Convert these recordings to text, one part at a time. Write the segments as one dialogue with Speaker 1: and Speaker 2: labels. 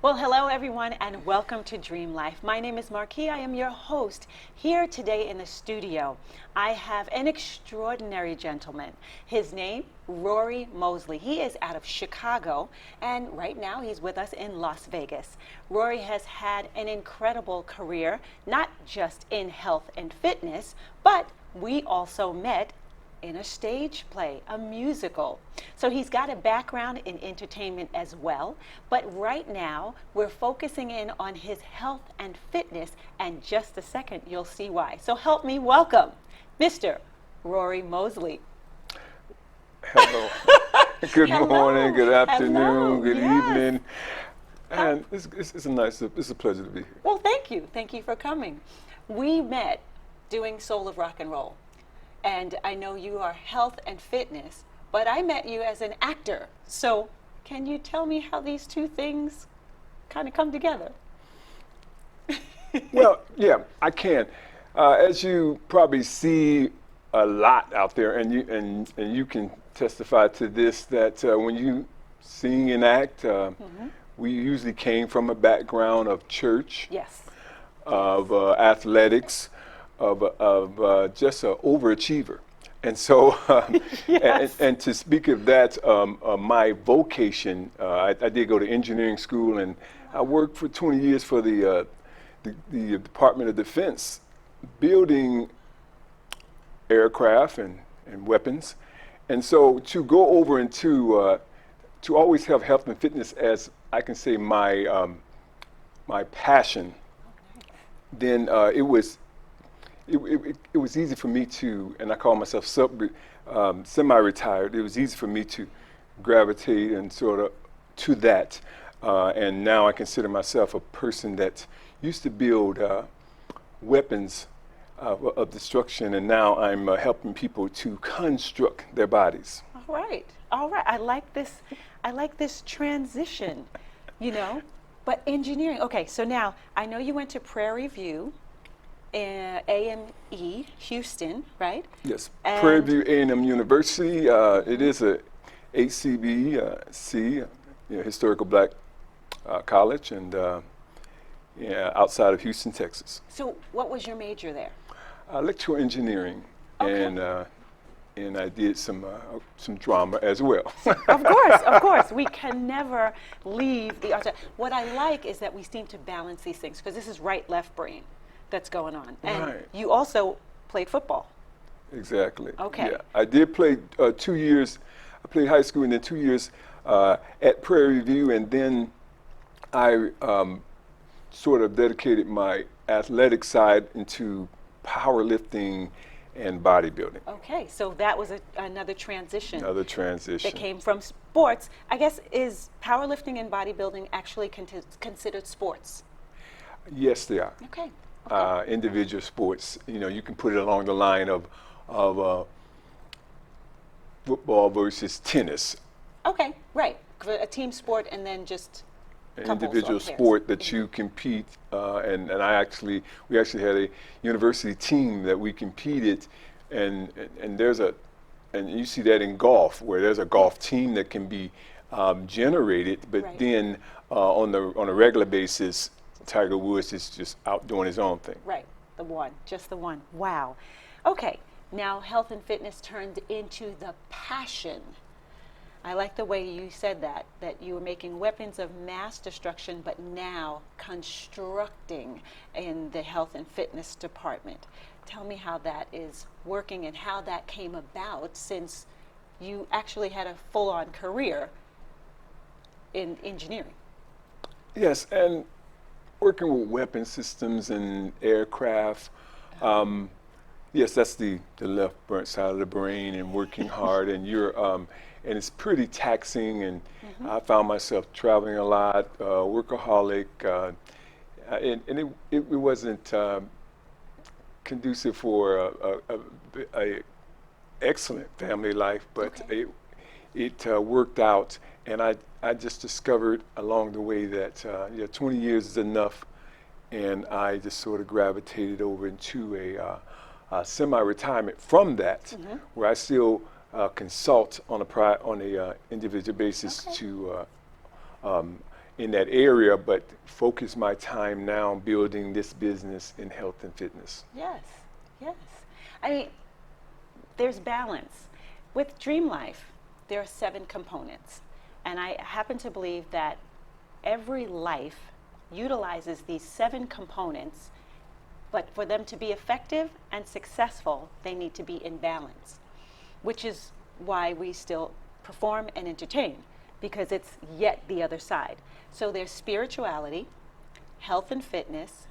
Speaker 1: Well, hello everyone and welcome to Dream Life. My name is Marquis. I am your host here today in the studio. I have an extraordinary gentleman. His name, Rory Mosley. He is out of Chicago and right now he's with us in Las Vegas. Rory has had an incredible career, not just in health and fitness, but we also met in a stage play, a musical. So he's got a background in entertainment as well, but right now we're focusing in on his health and fitness, and just a second you'll see why. So help me welcome Mr. Rory Mosley.
Speaker 2: Hello. Good
Speaker 1: Hello.
Speaker 2: morning, good afternoon,
Speaker 1: Hello.
Speaker 2: good
Speaker 1: Yes.
Speaker 2: evening. And it's a pleasure to be here.
Speaker 1: Well, thank you. Thank you for coming. We met doing Soul of Rock and Roll. And I know you are health and fitness, but I met you as an actor. So can you tell me how these two things kind of come together?
Speaker 2: Well, yeah, I can. As you probably see a lot out there, and you can testify to this, that when you sing and act, we usually came from a background of church,
Speaker 1: Yes.
Speaker 2: of athletics, of just an overachiever. And so,
Speaker 1: Yes.
Speaker 2: and to speak of that, my vocation, I did go to engineering school, and I worked for 20 years for the Department of Defense, building aircraft and weapons. And so to go over into, to always have health and fitness as, I can say, my passion, then it was easy for me to, and I call myself semi-retired. It was easy for me to gravitate and sort of to that. And now I consider myself a person that used to build weapons of destruction, and now I'm helping people to construct their bodies.
Speaker 1: All right. All right. I like this. I like this transition, But engineering. Okay. So now I know you went to Prairie View, AME, Houston, right?
Speaker 2: Yes,
Speaker 1: And
Speaker 2: Prairie View A&M University. It is a HCBC, historical black college, and outside of Houston, Texas.
Speaker 1: So what was your major there?
Speaker 2: Electrical engineering,
Speaker 1: Okay.
Speaker 2: and I did some drama as well.
Speaker 1: Of course. We can never leave the art. What I like is that we seem to balance these things because this is right, left brain that's going on. And
Speaker 2: Right.
Speaker 1: you also played football.
Speaker 2: Exactly.
Speaker 1: Okay.
Speaker 2: Yeah, I did play 2 years. I played high school and then 2 years at Prairie View, and then I sort of dedicated my athletic side into powerlifting and bodybuilding.
Speaker 1: Okay, so that was another transition
Speaker 2: Another transition.
Speaker 1: that came from sports. I guess, is powerlifting and bodybuilding actually considered sports?
Speaker 2: Yes, they are.
Speaker 1: Okay.
Speaker 2: Individual sports. You can put it along the line of football versus tennis.
Speaker 1: Okay, right. A team sport and then just
Speaker 2: An
Speaker 1: couples or
Speaker 2: individual
Speaker 1: pairs.
Speaker 2: sport that you compete, and we actually had a university team that we competed, and you see that in golf, where there's a golf team that can be generated, but
Speaker 1: Right.
Speaker 2: then on a regular basis, Tiger Woods is just out doing his own thing.
Speaker 1: Right, just the one. Wow. Okay, now health and fitness turned into the passion. I like the way you said that you were making weapons of mass destruction, but now constructing in the health and fitness department. Tell me how that is working and how that came about, since you actually had a full-on career in engineering.
Speaker 2: Yes, and working with weapon systems and aircraft. Yes, that's the left burnt side of the brain, and working hard, and and it's pretty taxing. And I found myself traveling a lot, workaholic, and it wasn't conducive for a excellent family life, but
Speaker 1: Okay.
Speaker 2: it worked out, and I just discovered along the way that 20 years is enough, and I just sort of gravitated over into a semi-retirement from that, where I still consult on a individual basis
Speaker 1: Okay.
Speaker 2: to in that area, but focus my time now on building this business in health and fitness.
Speaker 1: Yes, yes. I mean, there's balance. With Dream Life, there are 7 components. And I happen to believe that every life utilizes these 7 components, but for them to be effective and successful, they need to be in balance, which is why we still perform and entertain, because it's yet the other side. So there's spirituality, health and fitness,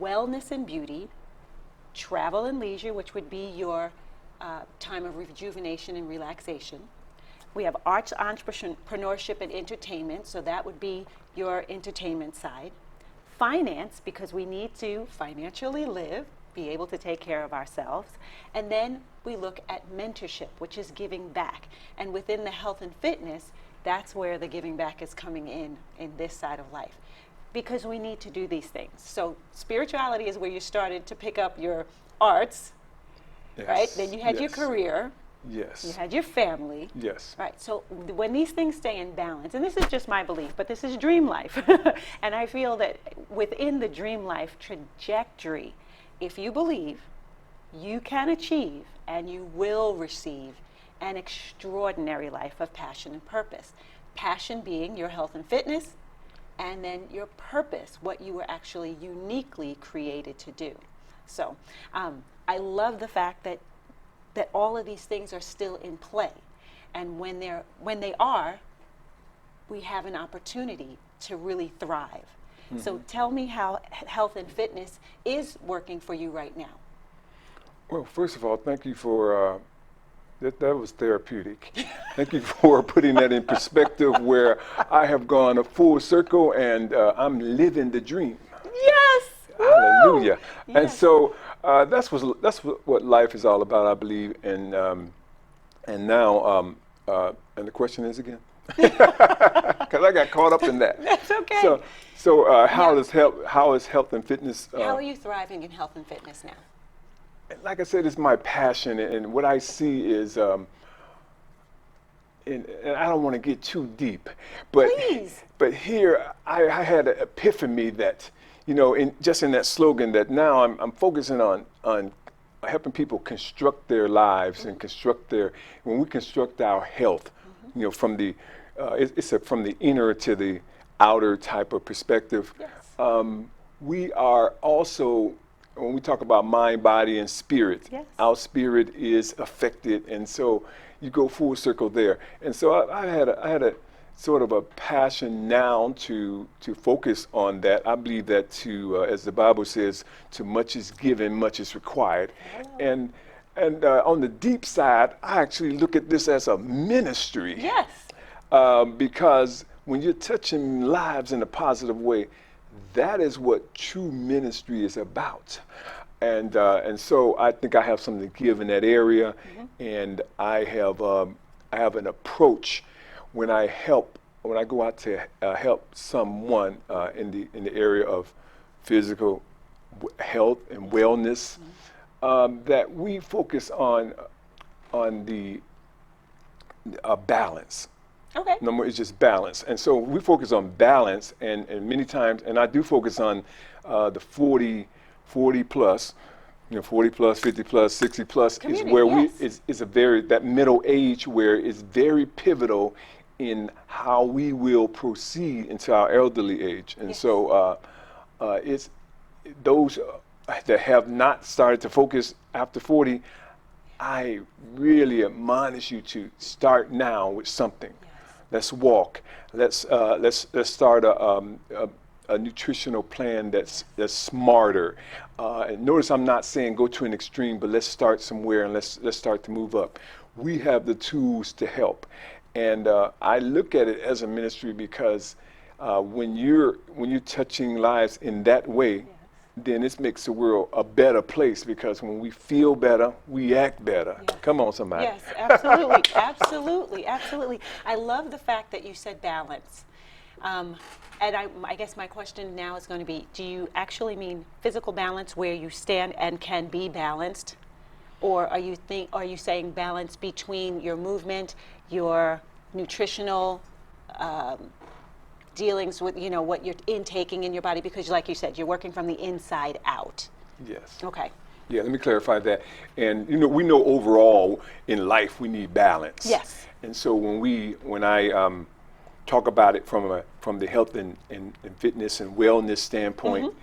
Speaker 1: wellness and beauty, travel and leisure, which would be your time of rejuvenation and relaxation. We have arts, entrepreneurship, and entertainment, so that would be your entertainment side. Finance, because we need to financially live, be able to take care of ourselves. And then we look at mentorship, which is giving back. And within the health and fitness, that's where the giving back is coming in this side of life, because we need to do these things. So spirituality is where you started to pick up your arts,
Speaker 2: Yes.
Speaker 1: right? Then you had your
Speaker 2: Yes.
Speaker 1: career.
Speaker 2: Yes.
Speaker 1: You had your family.
Speaker 2: Yes.
Speaker 1: Right. So when these things stay in balance, and this is just my belief, but this is Dream Life. And I feel that within the Dream Life trajectory, if you believe, you can achieve and you will receive an extraordinary life of passion and purpose. Passion being your health and fitness, and then your purpose, what you were actually uniquely created to do. So I love the fact that all of these things are still in play. And when they are, we have an opportunity to really thrive. Mm-hmm. So tell me how health and fitness is working for you right now.
Speaker 2: Well, first of all, thank you for that was therapeutic. Thank you for putting that in perspective, where I have gone a full circle and I'm living the dream.
Speaker 1: Yes.
Speaker 2: Hallelujah.
Speaker 1: Yes.
Speaker 2: And so that's what life is all about, I believe. And now and the question is again, because I got caught up in that.
Speaker 1: That's okay.
Speaker 2: So how is health and fitness?
Speaker 1: How are you thriving in health and fitness now?
Speaker 2: Like I said, it's my passion, and what I see is, and I don't want to get too deep, but
Speaker 1: Please.
Speaker 2: But here I had an epiphany that, in that slogan, that now I'm focusing on helping people construct their lives and when we construct our health, from the from the inner to the outer type of perspective.
Speaker 1: Yes.
Speaker 2: We are also, when we talk about mind, body, and spirit,
Speaker 1: yes.
Speaker 2: Our spirit is affected, and so you go full circle there. And so I had a sort of a passion now to focus on that. I believe that as the Bible says, to much is given, much is required. And on the deep side, I actually look at this as a ministry.
Speaker 1: Yes.
Speaker 2: Because when you're touching lives in a positive way, that is what true ministry is about. And so I think I have something to give in that area, and I have an approach when I go out to help someone in the area of physical health and wellness, that we focus on the balance.
Speaker 1: Okay.
Speaker 2: Number is just balance, and so we focus on balance, and many times, and I do focus on the 40 plus, 40 plus, 50 plus, 60 plus
Speaker 1: Community,
Speaker 2: is where
Speaker 1: yes.
Speaker 2: is that middle age where it's very pivotal in how we will proceed into our elderly age, and
Speaker 1: yes.
Speaker 2: so it's those that have not started to focus after 40. I really admonish you to start now with something.
Speaker 1: Yes.
Speaker 2: Let's walk. Let's start a nutritional plan that's smarter. And notice I'm not saying go to an extreme, but let's start somewhere and let's start to move up. We have the tools to help, and I look at it as a ministry because when you're touching lives in that way. Yes. Then this makes the world a better place, because when we feel better, we act better. Yes. Come on, somebody.
Speaker 1: Yes, absolutely, absolutely, absolutely. I love the fact that you said balance. And I guess my question now is going to be, do you actually mean physical balance where you stand and can be balanced? Or are you saying balance between your movement, your nutritional dealings with, what you're intaking in your body? Because like you said, you're working from the inside out.
Speaker 2: Yes.
Speaker 1: Okay.
Speaker 2: Yeah, let me clarify that. And we know overall in life we need balance.
Speaker 1: Yes.
Speaker 2: And so when I talk about it from the health and fitness and wellness standpoint,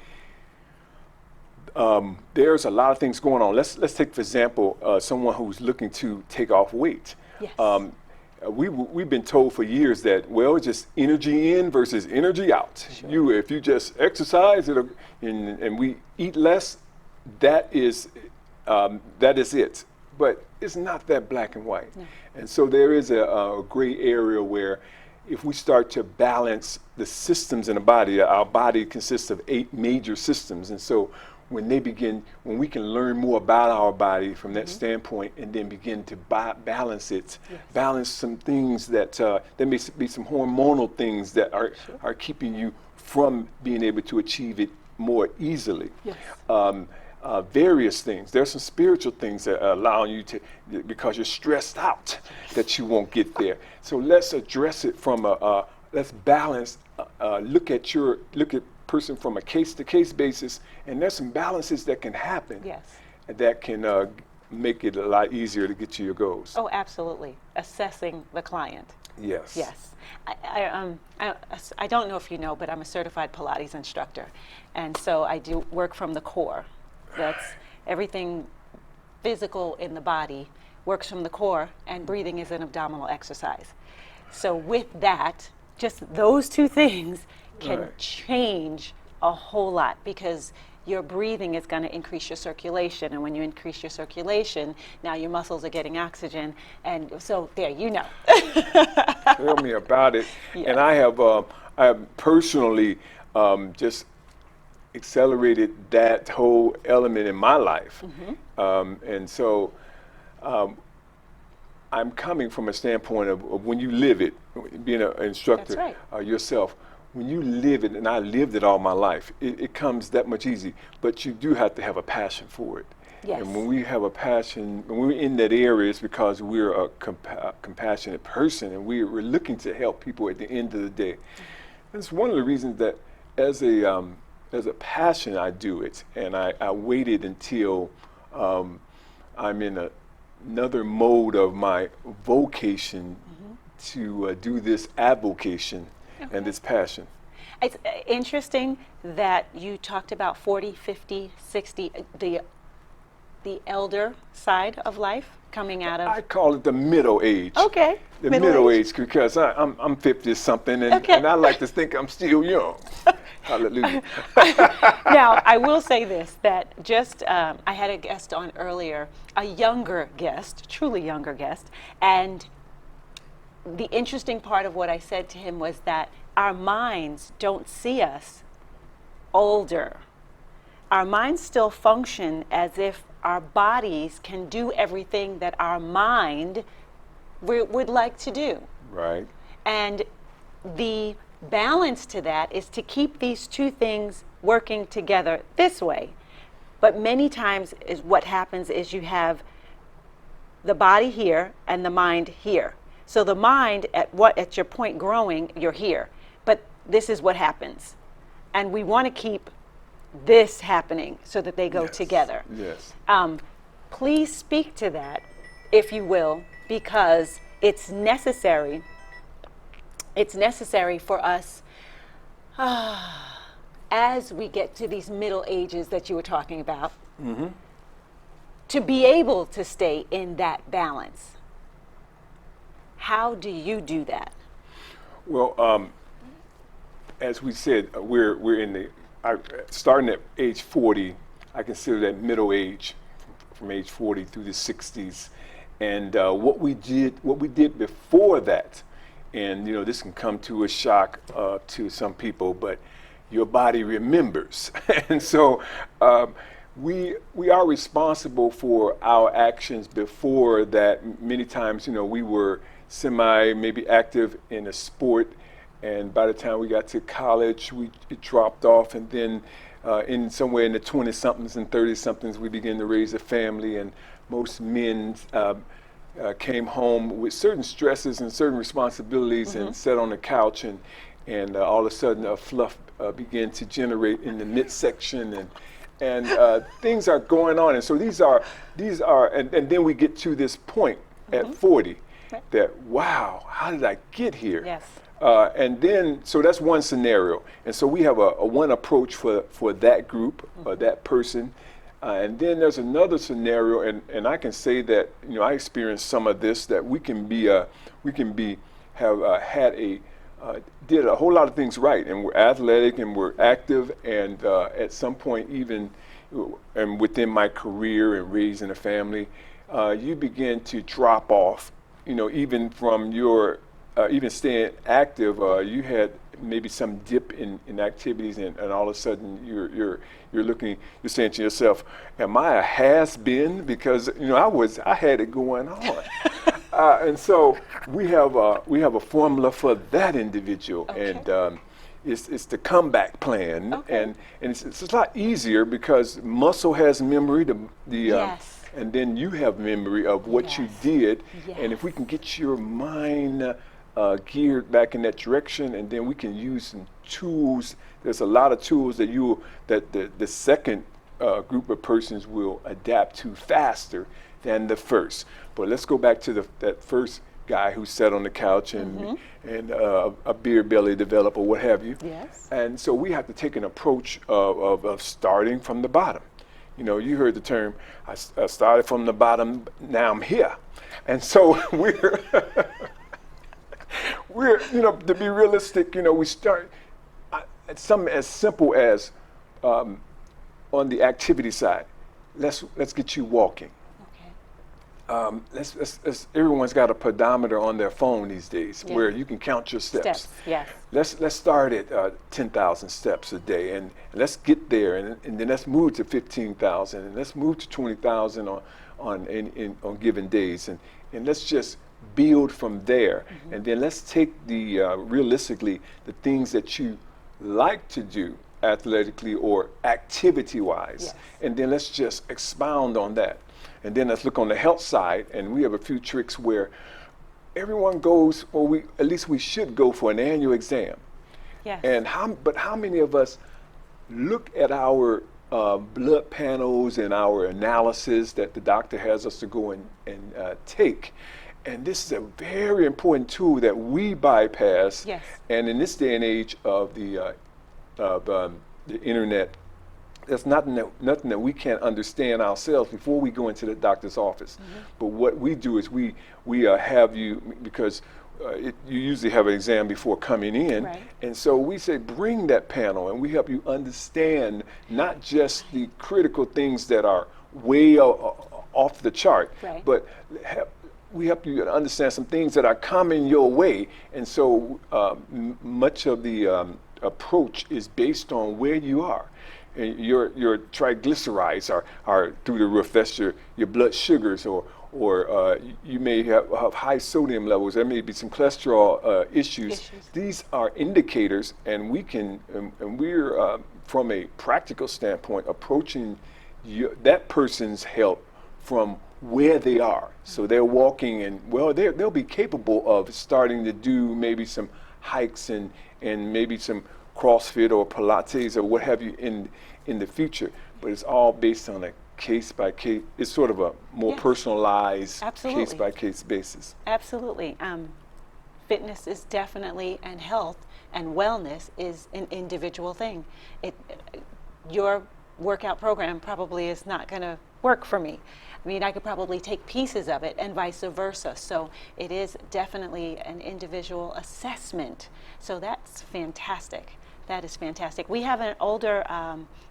Speaker 2: there's a lot of things going on. Let's take for example someone who's looking to take off weight.
Speaker 1: Yes.
Speaker 2: We've been told for years that it's just energy in versus energy out.
Speaker 1: Sure.
Speaker 2: If you just exercise and we eat less, that is it. But it's not that black and white.
Speaker 1: No.
Speaker 2: And so there is a gray area where if we start to balance the systems in the body, our body consists of 8 major systems. And so when we can learn more about our body from that standpoint and then begin to balance it, balance some things that there may be some hormonal things that are keeping you from being able to achieve it more easily.
Speaker 1: Yes.
Speaker 2: Various things. There's some spiritual things that are allowing you to, because you're stressed out, that you won't get there. So let's address it from let's balance, look at person from a case-to-case basis, and there's some balances that can happen.
Speaker 1: Yes.
Speaker 2: That can make it a lot easier to get to your goals.
Speaker 1: Oh, absolutely. Assessing the client.
Speaker 2: Yes.
Speaker 1: Yes. I don't know if you know, but I'm a certified Pilates instructor. And so I do work from the core. That's everything physical in the body works from the core, and breathing is an abdominal exercise. So with that, just those 2 things can change a whole lot, because your breathing is going to increase your circulation, and when you increase your circulation, now your muscles are getting oxygen, and so there,
Speaker 2: Tell me about it. Yeah. And I have personally just accelerated that whole element in my life. And so I'm coming from a standpoint of when you live it, being an instructor yourself, when you live it, and I lived it all my life, it comes that much easy, but you do have to have a passion for it.
Speaker 1: Yes.
Speaker 2: And when we have a passion, when we're in that area, it's because we're a compassionate person, and we're looking to help people at the end of the day. That's one of the reasons that as a passion I do it, and I waited until I'm in another mode of my vocation to do this avocation and this passion.
Speaker 1: It's interesting that you talked about 40, 50, 60, the elder side of life coming out of.
Speaker 2: I call it the middle age.
Speaker 1: Okay.
Speaker 2: The middle age, because I'm 50 something, and I like to think I'm still young. Hallelujah.
Speaker 1: Now, I will say this, that just I had a guest on earlier, a younger guest, truly younger guest, and the interesting part of what I said to him was that our minds don't see us older. Our minds still function as if our bodies can do everything that our mind would like to do.
Speaker 2: Right.
Speaker 1: And the balance to that is to keep these 2 things working together this way. But many times is what happens is you have the body here and the mind here. So the mind at your point growing, you're here. But this is what happens. And we want to keep this happening so that they go together.
Speaker 2: Yes.
Speaker 1: Please speak to that, if you will, because it's necessary. It's necessary for us as we get to these middle ages that you were talking about, to be able to stay in that balance. How do you do that?
Speaker 2: Well, as we said, we're in the starting at age 40. I consider that middle age, from age 40 through the 60s, and what we did before that, and this can come to a shock to some people, but your body remembers, and so we are responsible for our actions before that. Many times, we were maybe active in a sport, and by the time we got to college, it dropped off, and then in somewhere in the 20-somethings and 30-somethings, we began to raise a family, and most men came home with certain stresses and certain responsibilities and sat on the couch, and and all of a sudden a fluff began to generate in the midsection, and things are going on. And so these are, and then we get to this point at 40 that, wow, how did I get here?
Speaker 1: Yes.
Speaker 2: And then, so that's one scenario. And so we have a one approach for that group, that person. And then there's another scenario, and I can say that, I experienced some of this, that we can did a whole lot of things right, and we're athletic and we're active, and at some point even, and within my career and raising a family, you begin to drop off, even from your, even staying active, you had maybe some dip in activities, and all of a sudden you're saying to yourself, am I a has-been? Because I had it going on. And so we have a formula for that individual, and it's the comeback plan, and it's a lot easier because muscle has memory,
Speaker 1: Yes.
Speaker 2: and then you have memory of what you did, and if we can get your mind geared back in that direction, and then we can use some tools. There's a lot of tools that the second group of persons will adapt to faster than the first. But let's go back to that first guy who sat on the couch and a beer belly developed or what have you.
Speaker 1: Yes.
Speaker 2: And so we have to take an approach of starting from the bottom. You heard the term, I started from the bottom, now I'm here. And so we're to be realistic, we start at something as simple as on the activity side. Let's get you walking. Let's everyone's got a pedometer on their phone these days where you can count your steps.
Speaker 1: Yes.
Speaker 2: Let's start at 10,000 steps a day, and let's get there, and then let's move to 15,000, and let's move to 20,000 on given days, and let's just build from there. And then let's take the realistically the things that you like to do athletically or activity wise, and then let's just expound on that. And then let's look on the health side, and we have a few tricks where everyone goes, or at least we should go for an annual exam.
Speaker 1: Yes.
Speaker 2: And how many of us look at our blood panels and our analysis that the doctor has us to go and take? And this is a very important tool that we bypass.
Speaker 1: Yes.
Speaker 2: And in this day and age of the internet, there's nothing that we can't understand ourselves before we go into the doctor's office. But what we do is we have you, because you usually have an exam before coming in, and so we say bring that panel, and we help you understand not just the critical things that are way off the chart, but we help you understand some things that are coming your way. And so much of the approach is based on where you are. And your triglycerides are through the roof. That's your blood sugars, or you may have high sodium levels. There may be some cholesterol issues. These are indicators, and we're from a practical standpoint approaching that person's health from where they are. So they're walking, and they'll be capable of starting to do maybe some hikes and maybe some CrossFit or Pilates or what have you in the future. But it's all based on a case by case. It's sort of a more personalized case by case basis.
Speaker 1: Absolutely. Fitness is definitely, and health and wellness is an individual thing. Your workout program probably is not going to work for me. I mean, I could probably take pieces of it and vice versa. So it is definitely an individual assessment. So that's fantastic. That is fantastic. We have an older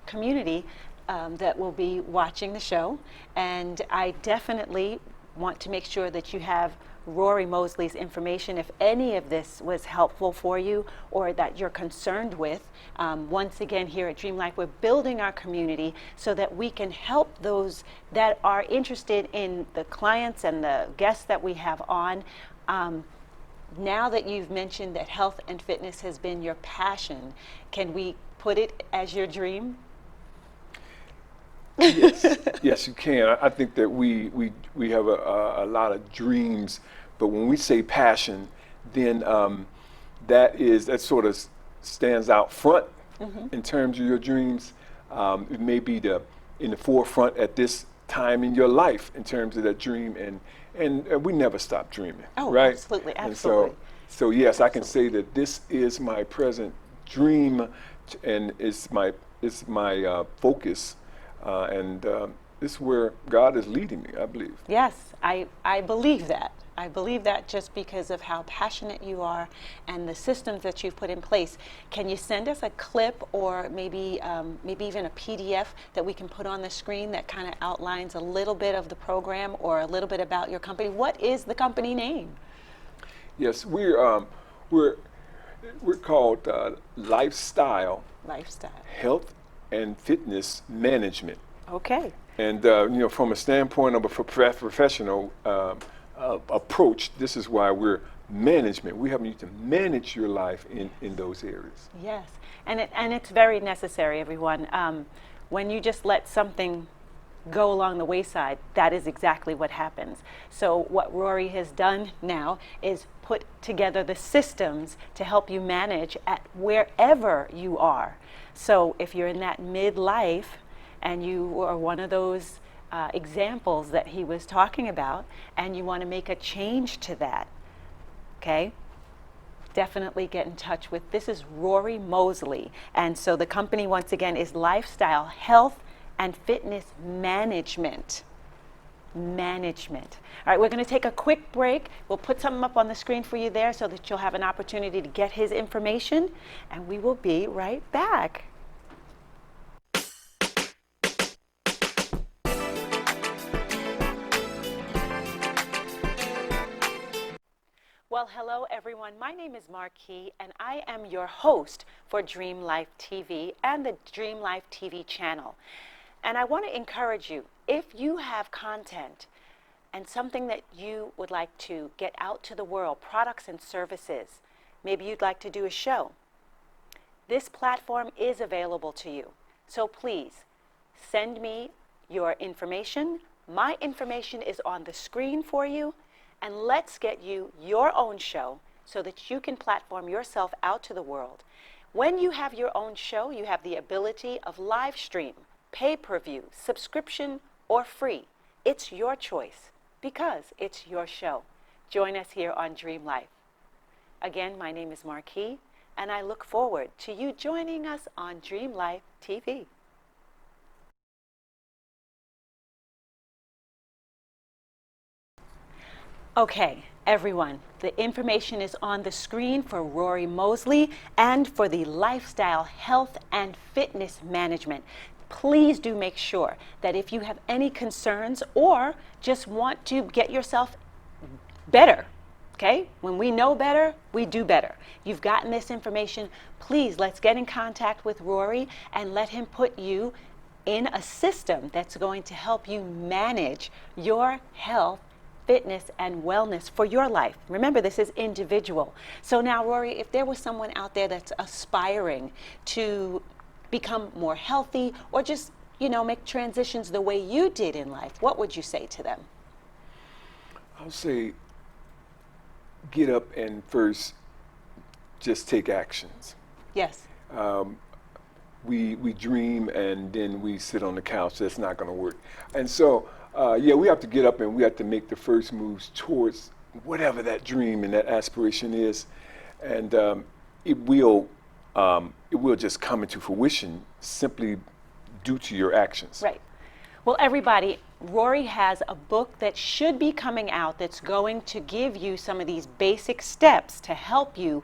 Speaker 1: community that will be watching the show, and I definitely want to make sure that you have Rory Mosley's information if any of this was helpful for you or that you're concerned with. Once again, here at Dream Life, we're building our community so that we can help those that are interested in the clients and the guests that we have on. Now that you've mentioned that health and fitness has been your passion, can we put it as your dream?
Speaker 2: Yes, you can. I think that we have a lot of dreams, but when we say passion, then that sort of stands out front in terms of your dreams. It may be in the forefront at this time in your life in terms of that dream, and we never stop dreaming,
Speaker 1: Oh,
Speaker 2: right?
Speaker 1: absolutely,
Speaker 2: And
Speaker 1: absolutely.
Speaker 2: so yes, I can say that this is my present dream, and it's my focus, and this is where God is leading me, I believe.
Speaker 1: Yes, I believe that. I believe that just because of how passionate you are and the systems that you've put in place. Can you send us a clip or maybe even a PDF that we can put on the screen that kind of outlines a little bit of the program or a little bit about your company? What is the company name?
Speaker 2: Yes, we're called Lifestyle
Speaker 1: Lifestyle.
Speaker 2: Health and Fitness Management.
Speaker 1: Okay.
Speaker 2: And from a standpoint of a professional approach, this is why we're management. We help you to manage your life in those areas.
Speaker 1: Yes, and it's very necessary, everyone. When you just let something go along the wayside, that is exactly what happens. So what Rory has done now is put together the systems to help you manage at wherever you are. So if you're in that midlife and you are one of those examples that he was talking about and you want to make a change to that, okay? Definitely get in touch with, this is Rory Mosley. And so the company, once again, is Lifestyle Health and Fitness Management. Management. All right, we're going to take a quick break. We'll put something up on the screen for you there so that you'll have an opportunity to get his information, and we will be right back. Well, hello everyone. My name is Marquis and I am your host for Dream Life TV and the Dream Life TV channel. And I want to encourage you, if you have content and something that you would like to get out to the world, products and services, maybe you'd like to do a show, this platform is available to you. So please send me your information. My information is on the screen for you. And let's get you your own show so that you can platform yourself out to the world. When you have your own show, you have the ability of live stream, pay-per-view, subscription, or free. It's your choice because it's your show. Join us here on Dream Life. Again, my name is Marquis, and I look forward to you joining us on Dream Life TV. Okay, everyone, the information is on the screen for Rory Mosley and for the Lifestyle Health and Fitness Management. Please do make sure that if you have any concerns or just want to get yourself better, okay? When we know better, we do better. You've gotten this information, please let's get in contact with Rory and let him put you in a system that's going to help you manage your health, fitness, and wellness for your life. Remember, this is individual. So now, Rory, if there was someone out there that's aspiring to become more healthy or just, make transitions the way you did in life, what would you say to them?
Speaker 2: I'll say get up and first just take actions.
Speaker 1: Yes.
Speaker 2: We dream and then we sit on the couch. That's not going to work. And so, we have to get up and we have to make the first moves towards whatever that dream and that aspiration is, and it will just come into fruition simply due to your actions.
Speaker 1: Right. Well, everybody, Rory has a book that should be coming out that's going to give you some of these basic steps to help you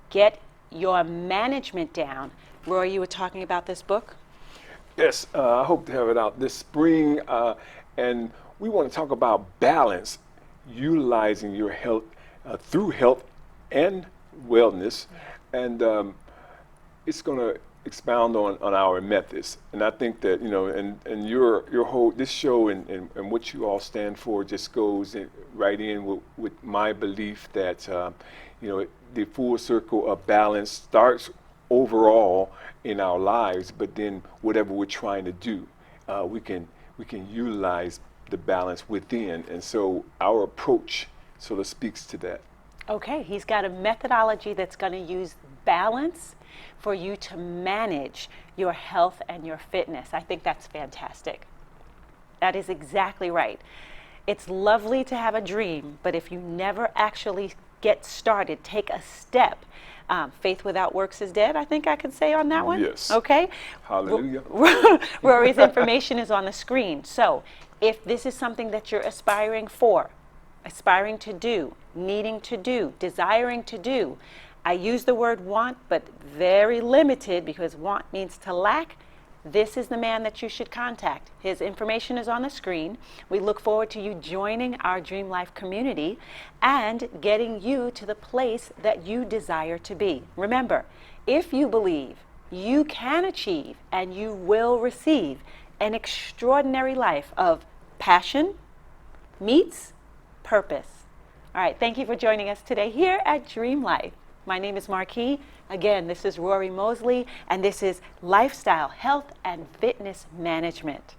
Speaker 1: get your management down. Rory, you were talking about this book?
Speaker 2: Yes, I hope to have it out this spring, and we want to talk about balance, utilizing your health through health and wellness, and it's going to expound on our methods. And I think that and your whole this show and what you all stand for just goes right in with my belief that the full circle of balance starts overall in our lives, but then whatever we're trying to do, we can utilize the balance within, and so our approach sort of speaks to that.
Speaker 1: Okay, he's got a methodology that's going to use balance for you to manage your health and your fitness. I think that's fantastic. That is exactly right. It's lovely to have a dream, but if you never actually get started, take a step. Faith without works is dead, I think I could say on that one.
Speaker 2: Yes.
Speaker 1: Okay.
Speaker 2: Hallelujah.
Speaker 1: Rory's information is on the screen. So if this is something that you're aspiring for, aspiring to do, needing to do, desiring to do, I use the word want, but very limited because want means to lack. This is the man that you should contact. His information is on the screen. We look forward to you joining our Dream Life community and getting you to the place that you desire to be. Remember, if you believe, you can achieve and you will receive an extraordinary life of passion meets purpose. All right, thank you for joining us today here at Dream Life. My name is Marquis. Again, this is Rory Mosley, and this is Lifestyle, Health, and Fitness Management.